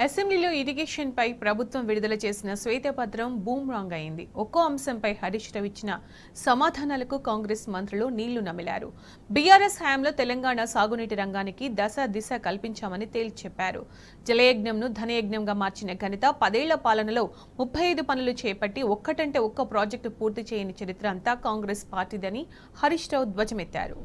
అసెంబ్లీలో ఇరిగేషన్ పై ప్రభుత్వం విడుదల చేసిన శ్వేతపత్రం బూమ్రాంగ్ అయింది. ఒక్కో అంశంపై హరీష్ రావు ఇచ్చిన సమాధానాలకు కాంగ్రెస్ మంత్రులు నీళ్లు నమిలారు. బీఆర్ఎస్ హయాంలో తెలంగాణ సాగునీటి రంగానికి దిశ కల్పించామని తేల్చి చెప్పారు. జలయజ్ఞంను ధనయజ్ఞంగా మార్చిన ఘనత 10 ఏళ్ల పాలనలో 35 పనులు చేపట్టి ఒక్కటంటే ఒక్క ప్రాజెక్టు పూర్తి చేయని చరిత్ర అంతా కాంగ్రెస్ పార్టీదని హరీష్ రావు ధ్వజమెత్తారు.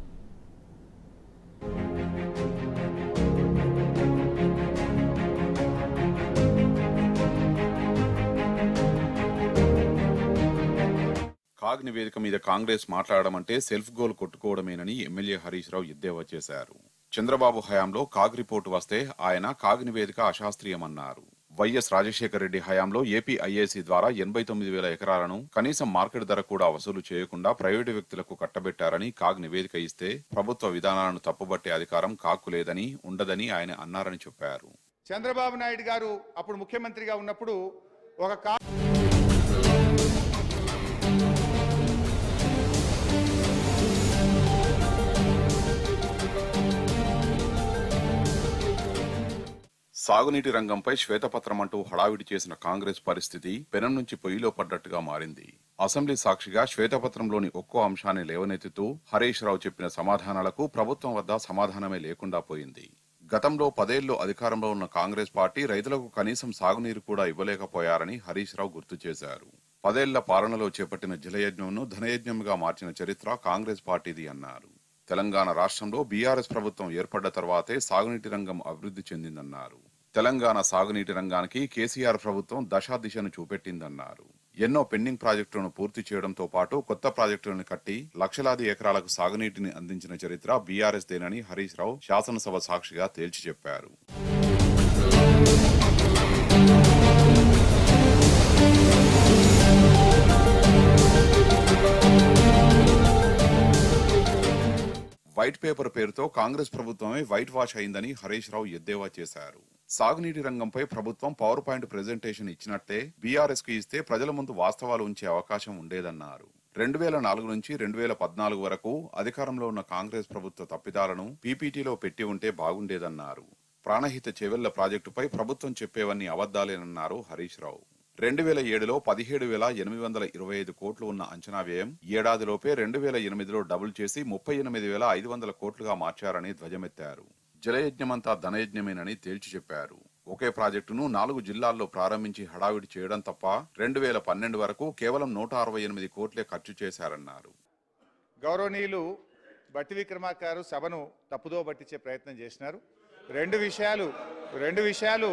కాగ్ నివేదిక మీద కాంగ్రెస్ మాట్లాడడం అంటే self goal కొట్టుకోవడమేనని MLA Harish Rao ఎద్దేవా చేశారు. చంద్రబాబు హయాంలో కాగ్ రిపోర్టు వస్తే ఆయన కాగ్ నివేదిక అశాస్త్రీయమన్నారు. వైఎస్ రాజశేఖర రెడ్డి హయాంలో ఏపీ ఐఏసీ ద్వారా 89,000 ఎకరాలను కనీసం మార్కెట్ ధర కూడా వసూలు చేయకుండా ప్రైవేటు వ్యక్తులకు కట్టబెట్టారని కాగ్ నివేదిక ఇస్తే ప్రభుత్వ విధానాలను తప్పుబట్టే అధికారం కాగ్కు లేదని ఉండదని ఆయన అన్నారని చెప్పారు. చంద్రబాబు నాయుడు గారు అప్పుడు ముఖ్యమంత్రిగా ఉన్నప్పుడు ఒక సాగునీటి రంగంపై శ్వేతపత్రం అంటూ హడావిడి చేసిన కాంగ్రెస్ పరిస్థితి పెనం నుంచి పొయ్యిలో పడ్డట్టుగా మారింది. అసెంబ్లీ సాక్షిగా శ్వేతపత్రంలోని ఒక్కో అంశాన్ని లేవనెత్తుతూ హరీష్ రావు చెప్పిన సమాధానాలకు ప్రభుత్వం వద్ద సమాధానమే లేకుండా పోయింది. గతంలో 10 ఏళ్లు అధికారంలో ఉన్న కాంగ్రెస్ పార్టీ రైతులకు కనీసం సాగునీరు కూడా ఇవ్వలేకపోయారని హరీష్ రావు గుర్తు చేశారు. 10 ఏళ్ల పాలనలో చేపట్టిన జలయజ్ఞంను ధనయజ్ఞంగా మార్చిన చరిత్ర కాంగ్రెస్ పార్టీది అన్నారు. తెలంగాణ రాష్ట్రంలో బీఆర్ఎస్ ప్రభుత్వం ఏర్పడ్డ తర్వాతే సాగునీటి రంగం అభివృద్ధి చెందిందన్నారు. తెలంగాణ సాగునీటి రంగానికి కేసీఆర్ ప్రభుత్వం దిశను చూపెట్టిందన్నారు. ఎన్నో పెండింగ్ ప్రాజెక్టులను పూర్తి చేయడంతో పాటు కొత్త ప్రాజెక్టులను కట్టి లక్షలాది ఎకరాలకు సాగునీటిని అందించిన చరిత్ర బీఆర్ఎస్ దేనని హరీష్ రావు శాసనసభ సాక్షిగా తేల్చి చెప్పారు. వైట్ పేపర్ పేరుతో కాంగ్రెస్ ప్రభుత్వమే వైట్ వాష్ అయిందని హరీష్ రావు ఎద్దేవా చేశారు. సాగునీటి రంగంపై ప్రభుత్వం పవర్ పాయింట్ ప్రెజెంటేషన్ ఇచ్చినట్టే బీఆర్ఎస్ కు ఇస్తే ప్రజల ముందు వాస్తవాలు ఉంచే అవకాశం ఉండేదన్నారు. 2004 నుంచి 2014 వరకు అధికారంలో ఉన్న కాంగ్రెస్ ప్రభుత్వ తప్పిదాలను పీపీటీలో పెట్టి ఉంటే బాగుండేదన్నారు. ప్రాణహిత చెవెళ్ల ప్రాజెక్టుపై ప్రభుత్వం చెప్పేవన్నీ అబద్దాలేనన్నారు హరీష్ రావు. 2007లో 17,825 కోట్లు ఉన్న అంచనా వ్యయం ఏడాదిలోపే 2008లో డబుల్ చేసి 38,500 కోట్లుగా మార్చారని ధ్వజమెత్తారు. జలయజ్ఞమంతా ధనయజ్ఞమేనని తేల్చి చెప్పారు. ఒకే ప్రాజెక్టును 4 జిల్లాల్లో ప్రారంభించి హడావిడి చేయడం తప్ప 2012 వరకు కేవలం 168 కోట్లే ఖర్చు చేశారన్నారు. గౌరవనీయులు బట్టి విక్రమార్క గారు సభను తప్పుదో పట్టించే ప్రయత్నం చేసినారు. రెండు విషయాలు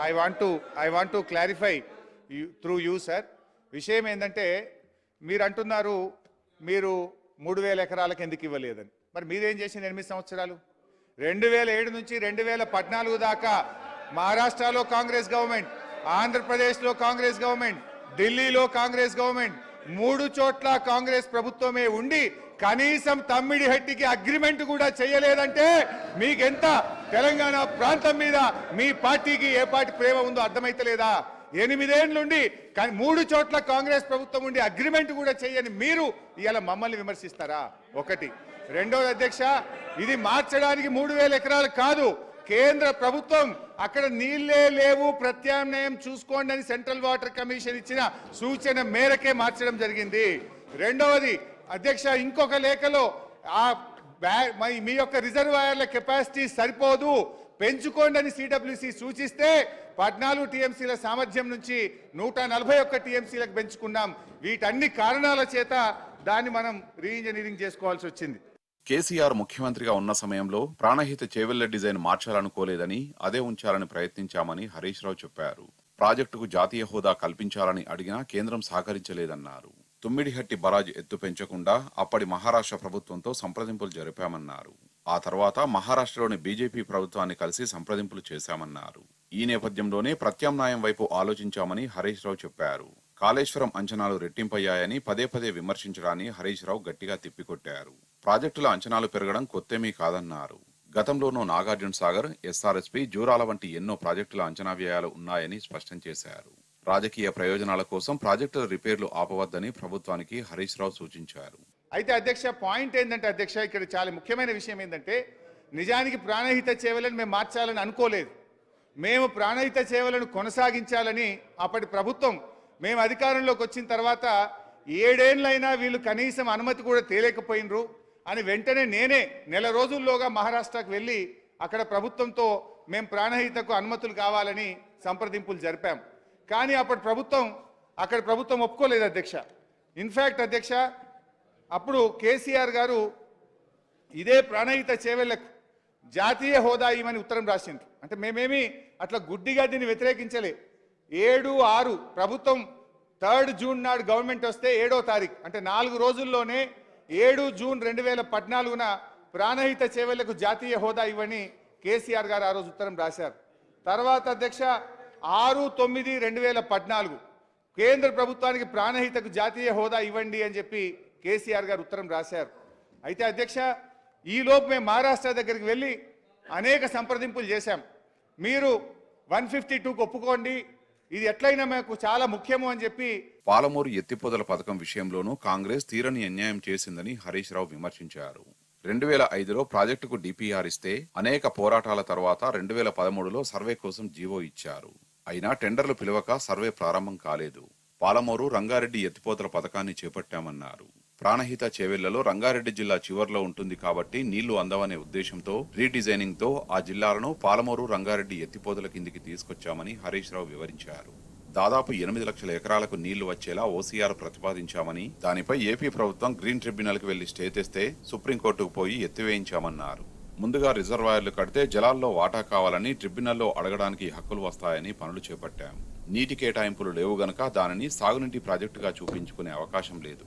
I want to clarify through you sir. విషయం ఏంటంటే మీరు అంటున్నారు మీరు 3,000 ఎకరాలకు ఎందుకు ఇవ్వలేదని. మరి మీరేం చేసింది 8 సంవత్సరాలు? 2007 నుంచి 2014 దాకా మహారాష్ట్రలో కాంగ్రెస్ గవర్నమెంట్, ఆంధ్రప్రదేశ్లో కాంగ్రెస్ గవర్నమెంట్, ఢిల్లీలో కాంగ్రెస్ గవర్నమెంట్, 3 చోట్ల కాంగ్రెస్ ప్రభుత్వమే ఉండి కనీసం తమ్మిడి హట్టికి అగ్రిమెంట్ కూడా చేయలేదంటే మీకెంత తెలంగాణ ప్రాంతం మీద మీ పార్టీకి ఏ పార్టీ ప్రేమ ఉందో అర్థమైతలేదా? 8 ఏళ్ళుండి 3 చోట్ల కాంగ్రెస్ ప్రభుత్వం ఉండి అగ్రిమెంట్ కూడా చేయని మీరు ఇవాళ మమ్మల్ని విమర్శిస్తారా? ఒకటి. రెండోది అధ్యక్ష, ఇది మార్చడానికి 3,000 ఎకరాలు కాదు, కేంద్ర ప్రభుత్వం అక్కడ నీళ్లే లేవు ప్రత్యామ్నాయం చూసుకోండి అని సెంట్రల్ వాటర్ కమిషన్ ఇచ్చిన సూచన మేరకే మార్చడం జరిగింది. రెండవది అధ్యక్ష, ఇంకొక లేఖలో మీ యొక్క రిజర్వాయర్ల కెపాసిటీ సరిపోదు పెంచుకోండి అని సిడబ్ల్యూసి సూచిస్తే 14 టీఎంసీల సామర్థ్యం నుంచి 141 టీఎంసీలకు పెంచుకున్నాం. వీటన్ని కారణాల చేత దాన్ని మనం రీఇంజనీరింగ్ చేసుకోవాల్సి వచ్చింది. కేసీఆర్ ముఖ్యమంత్రిగా ఉన్న సమయంలో ప్రాణహిత చేవెళ్ల డిజైన్ మార్చాలనుకోలేదని అదే ఉంచాలని ప్రయత్నించామని హరీష్ రావు చెప్పారు. ప్రాజెక్టుకు జాతీయ హోదా కల్పించాలని అడిగినా కేంద్రం సహకరించలేదన్నారు. తుమ్మిడిహట్టి బరాజ్ ఎత్తు పెంచకుండా అప్పటి మహారాష్ట్ర ప్రభుత్వంతో సంప్రదింపులు జరిపామన్నారు. ఆ తర్వాత మహారాష్ట్రలోని బీజేపీ ప్రభుత్వాన్ని కలిసి సంప్రదింపులు చేశామన్నారు. ఈ నేపథ్యంలోనే ప్రత్యామ్నాయం వైపు ఆలోచించామని హరీష్ రావు చెప్పారు. కాళేశ్వరం అంచనాలు రెట్టింపయ్యాయని పదే విమర్శించడాన్ని హరీష్ రావు గట్టిగా తిప్పికొట్టారు. ప్రాజెక్టుల అంచనాలు పెరగడం కొత్తేమీ కాదన్నారు. గతంలోనూ నాగార్జున సాగర్, ఎస్ఆర్ఎస్పీ, జూరాల వంటి ఎన్నో ప్రాజెక్టుల అంచనా వ్యయాలు ఉన్నాయని స్పష్టం చేశారు. రాజకీయ ప్రయోజనాల కోసం ప్రాజెక్టుల రిపేర్లు ఆపవద్దని ప్రభుత్వానికి హరీష్ రావు సూచించారు. అయితే అధ్యక్ష పాయింట్ ఏంటంటే అధ్యక్ష ఇక్కడ చాలా ముఖ్యమైన విషయం ఏంటంటే నిజానికి ప్రాణహిత చేవెళ్లను మేము మార్చాలని అనుకోలేదు. మేము ప్రాణహిత సేవలను కొనసాగించాలని అప్పటి ప్రభుత్వం మేము అధికారంలోకి వచ్చిన తర్వాత 7 ఏళ్లైనా వీళ్ళు కనీసం అనుమతి కూడా తేలేకపోయినరు అని వెంటనే నేనే నెల రోజుల్లోగా మహారాష్ట్రకు వెళ్ళి అక్కడ ప్రభుత్వంతో మేము ప్రాణహితకు అనుమతులు కావాలని సంప్రదింపులు జరిపాం. కానీ అక్కడ ప్రభుత్వం ఒప్పుకోలేదు అధ్యక్ష. ఇన్ఫ్యాక్ట్ అధ్యక్ష, అప్పుడు కేసీఆర్ గారు ఇదే ప్రాణహిత చేవెళ్లకు జాతీయ హోదా ఇవ్వమని ఉత్తరం రాసిండ్రు. అంటే మేమేమి అట్లా గుడ్డిగా దీన్ని వ్యతిరేకించలే. 7/6 ప్రభుత్వం 3 జూన్ నాడు గవర్నమెంట్ వస్తే 7వ తారీఖు అంటే 4 రోజుల్లోనే 7 జూన్ 2014న ప్రాణహిత చేవెళ్లకు జాతీయ హోదా ఇవ్వని కేసీఆర్ గారు ఆ రోజు ఉత్తరం రాశారు. తర్వాత అధ్యక్ష 6/9/2014 కేంద్ర ప్రభుత్వానికి ప్రాణహితకు జాతీయ హోదా ఇవ్వండి అని చెప్పి కేసీఆర్ గారు ఉత్తరం రాశారు. అయితే అధ్యక్ష, ఈలోపు మేము మహారాష్ట్ర దగ్గరికి వెళ్ళి అనేక సంప్రదింపులు చేశాం. మీరు 152కు ఒప్పుకోండి, ఇది ఎట్లయినా మాకు చాలా ముఖ్యము అని చెప్పి. పాలమూరు ఎత్తిపోతల పథకం విషయంలోనూ కాంగ్రెస్ తీరని అన్యాయం చేసిందని హరీష్ రావు విమర్శించారు. 2005లో ప్రాజెక్టుకు డిపిఆర్ ఇస్తే అనేక పోరాటాల తర్వాత 2013లో సర్వే కోసం జీవో ఇచ్చారు. అయినా టెండర్లు పిలవక సర్వే ప్రారంభం కాలేదు. పాలమూరు రంగారెడ్డి ఎత్తిపోతల పథకాన్ని చేపట్టామన్నారు. ప్రాణహిత చేవెళ్లలో రంగారెడ్డి జిల్లా చివర్లో ఉంటుంది కాబట్టి నీళ్లు అందవనే ఉద్దేశంతో రీడిజైనింగ్ తో ఆ జిల్లాలను పాలమూరు రంగారెడ్డి ఎత్తిపోతల కిందికి తీసుకొచ్చామని హరీష్ రావు వివరించారు. దాదాపు 8 లక్షల ఎకరాలకు నీళ్లు వచ్చేలా ఓసీఆర్ ప్రతిపాదించామని, దానిపై ఏపీ ప్రభుత్వం గ్రీన్ ట్రిబ్యునల్ కి వెళ్లి స్టే తెస్తే సుప్రీంకోర్టుకు పోయి ఎత్తివేయించామన్నారు. ముందుగా రిజర్వాయర్లు కడితే జలాల్లో వాటా కావాలని ట్రిబ్యునల్లో అడగడానికి హక్కులు వస్తాయని పనులు చేపట్టాం. నీటి కేటాయింపులు లేవు గనక దానిని సాగునీటి ప్రాజెక్టుగా చూపించుకునే అవకాశం లేదు.